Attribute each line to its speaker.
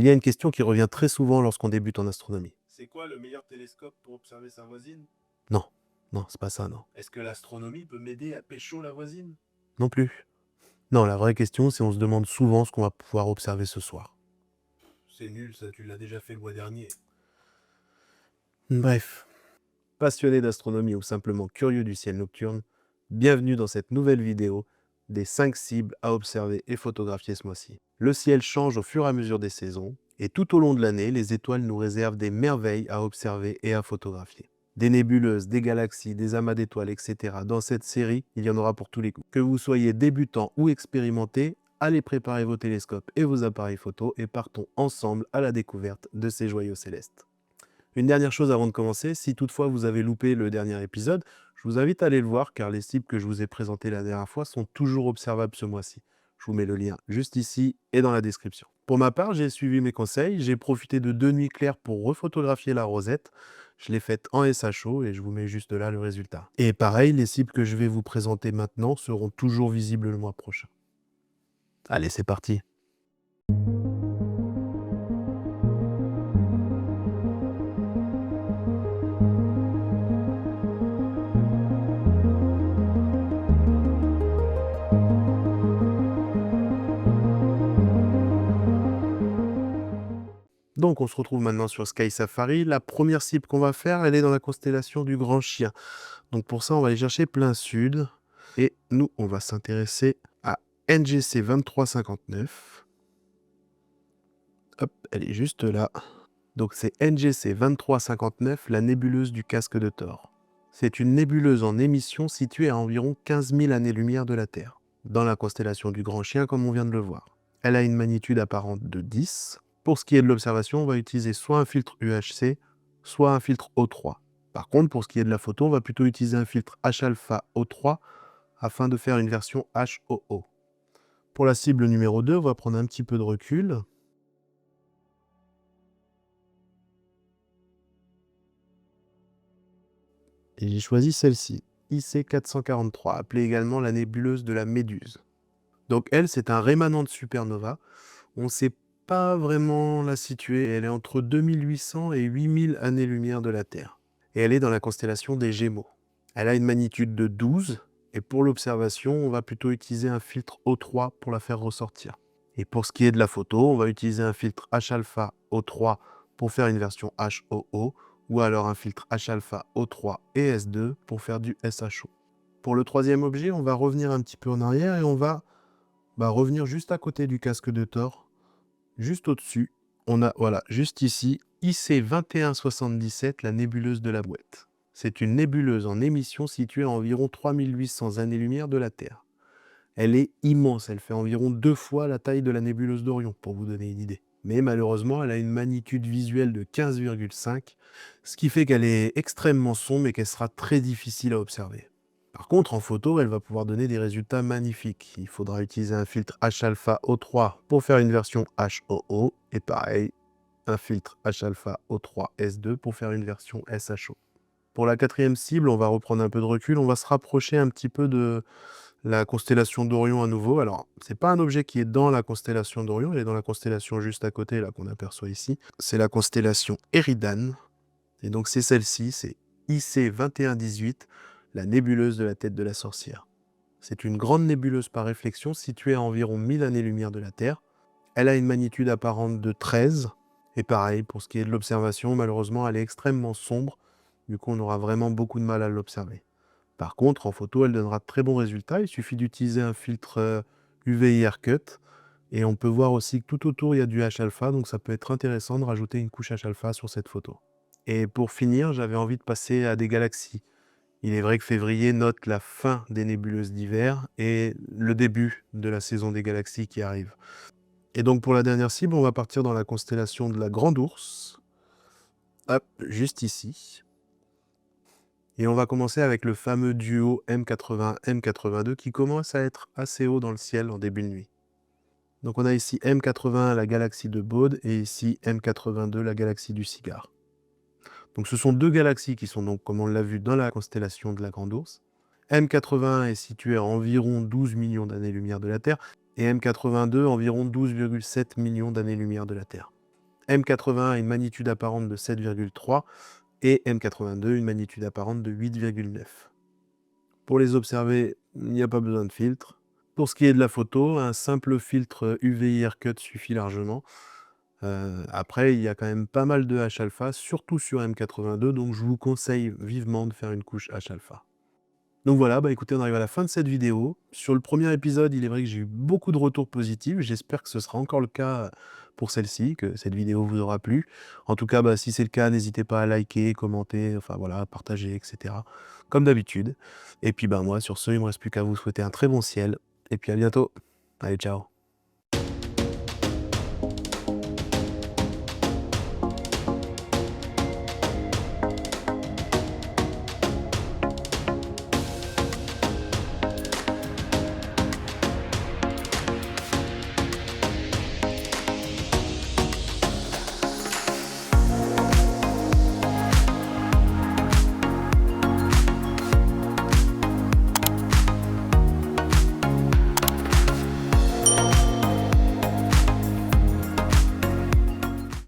Speaker 1: Il y a une question qui revient très souvent lorsqu'on débute en astronomie.
Speaker 2: C'est quoi le meilleur télescope pour observer sa voisine?
Speaker 1: Non, non, c'est pas ça, non.
Speaker 2: Est-ce que l'astronomie peut m'aider à pécho la voisine?
Speaker 1: Non plus. Non, la vraie question, c'est on se demande souvent ce qu'on va pouvoir observer ce soir.
Speaker 2: C'est nul, ça, tu l'as déjà fait le mois dernier.
Speaker 1: Bref. Passionné d'astronomie ou simplement curieux du ciel nocturne, bienvenue dans cette nouvelle vidéo des 5 cibles à observer et photographier ce mois-ci. Le ciel change au fur et à mesure des saisons, et tout au long de l'année, les étoiles nous réservent des merveilles à observer et à photographier. Des nébuleuses, des galaxies, des amas d'étoiles, etc. Dans cette série, il y en aura pour tous les coups. Que vous soyez débutant ou expérimenté, allez préparer vos télescopes et vos appareils photo et partons ensemble à la découverte de ces joyaux célestes. Une dernière chose avant de commencer, si toutefois vous avez loupé le dernier épisode, je vous invite à aller le voir car les cibles que je vous ai présentées la dernière fois sont toujours observables ce mois-ci. Je vous mets le lien juste ici et dans la description. Pour ma part, j'ai suivi mes conseils, j'ai profité de 2 nuits claires pour refotographier la rosette. Je l'ai faite en SHO et je vous mets juste là le résultat. Et pareil, les cibles que je vais vous présenter maintenant seront toujours visibles le mois prochain. Allez, c'est parti! Donc on se retrouve maintenant sur Sky Safari. La première cible qu'on va faire, elle est dans la constellation du Grand Chien. Donc pour ça, on va aller chercher plein sud. Et nous, on va s'intéresser à NGC 2359. Hop, elle est juste là. Donc c'est NGC 2359, la nébuleuse du casque de Thor. C'est une nébuleuse en émission située à environ 15 000 années-lumière de la Terre, dans la constellation du Grand Chien comme on vient de le voir. Elle a une magnitude apparente de 10. Pour ce qui est de l'observation, on va utiliser soit un filtre UHC, soit un filtre O3. Par contre, pour ce qui est de la photo, on va plutôt utiliser un filtre H-alpha O3 afin de faire une version HOO. Pour la cible numéro 2, on va prendre un petit peu de recul. Et j'ai choisi celle-ci, IC443, appelée également la nébuleuse de la Méduse. Donc elle, c'est un rémanent de supernova. On ne sait pas vraiment la situer. Elle est entre 2800 et 8000 années-lumière de la Terre. Et elle est dans la constellation des Gémeaux. Elle a une magnitude de 12. Et pour l'observation, on va plutôt utiliser un filtre O3 pour la faire ressortir. Et pour ce qui est de la photo, on va utiliser un filtre H-alpha O3 pour faire une version HOO, ou alors un filtre H-alpha O3 et S2 pour faire du SHO. Pour le troisième objet, on va revenir un petit peu en arrière et on va revenir juste à côté du casque de Thor, juste au-dessus. On a, voilà, juste ici, IC 2177, la nébuleuse de la Bouette. C'est une nébuleuse en émission située à environ 3800 années-lumière de la Terre. Elle est immense, elle fait environ 2 fois la taille de la nébuleuse d'Orion, pour vous donner une idée. Mais malheureusement, elle a une magnitude visuelle de 15,5, ce qui fait qu'elle est extrêmement sombre et qu'elle sera très difficile à observer. Par contre, en photo, elle va pouvoir donner des résultats magnifiques. Il faudra utiliser un filtre H-alpha O3 pour faire une version HOO, et pareil, un filtre H-alpha O3 S2 pour faire une version SHO. Pour la quatrième cible, on va reprendre un peu de recul, on va se rapprocher un petit peu de la constellation d'Orion à nouveau. Alors, c'est pas un objet qui est dans la constellation d'Orion, il est dans la constellation juste à côté, là, qu'on aperçoit ici. C'est la constellation Eridane. Et donc, c'est celle-ci, c'est IC 2118, la nébuleuse de la tête de la sorcière. C'est une grande nébuleuse par réflexion située à environ 1000 années-lumière de la Terre. Elle a une magnitude apparente de 13. Et pareil, pour ce qui est de l'observation, malheureusement, elle est extrêmement sombre. Du coup, on aura vraiment beaucoup de mal à l'observer. Par contre, en photo, elle donnera de très bons résultats. Il suffit d'utiliser un filtre UV Cut. Et on peut voir aussi que tout autour, il y a du H-alpha. Donc, ça peut être intéressant de rajouter une couche H-alpha sur cette photo. Et pour finir, j'avais envie de passer à des galaxies. Il est vrai que février note la fin des nébuleuses d'hiver et le début de la saison des galaxies qui arrive. Et donc, pour la dernière cible, on va partir dans la constellation de la Grande Ourse. Hop, juste ici. Et on va commencer avec le fameux duo M80-M82 qui commence à être assez haut dans le ciel en début de nuit. Donc on a ici M81, la galaxie de Bode, et ici M82, la galaxie du Cigare. Donc ce sont deux galaxies qui sont donc, comme on l'a vu, dans la constellation de la Grande Ourse. M81 est situé à environ 12 millions d'années-lumière de la Terre, et M82 environ 12,7 millions d'années-lumière de la Terre. M81 a une magnitude apparente de 7,3 et M82 une magnitude apparente de 8,9. Pour les observer, il n'y a pas besoin de filtre. Pour ce qui est de la photo, un simple filtre UV Haircut suffit largement. Après, il y a quand même pas mal de H-alpha, surtout sur M82, donc je vous conseille vivement de faire une couche H-alpha. Donc voilà, bah écoutez, on arrive à la fin de cette vidéo. Sur le premier épisode, il est vrai que j'ai eu beaucoup de retours positifs. J'espère que ce sera encore le cas pour celle-ci, que cette vidéo vous aura plu. En tout cas, bah, si c'est le cas, n'hésitez pas à liker, commenter, enfin voilà, partager, etc. Comme d'habitude. Et puis bah moi, sur ce, il ne me reste plus qu'à vous souhaiter un très bon ciel. Et puis à bientôt. Allez, ciao.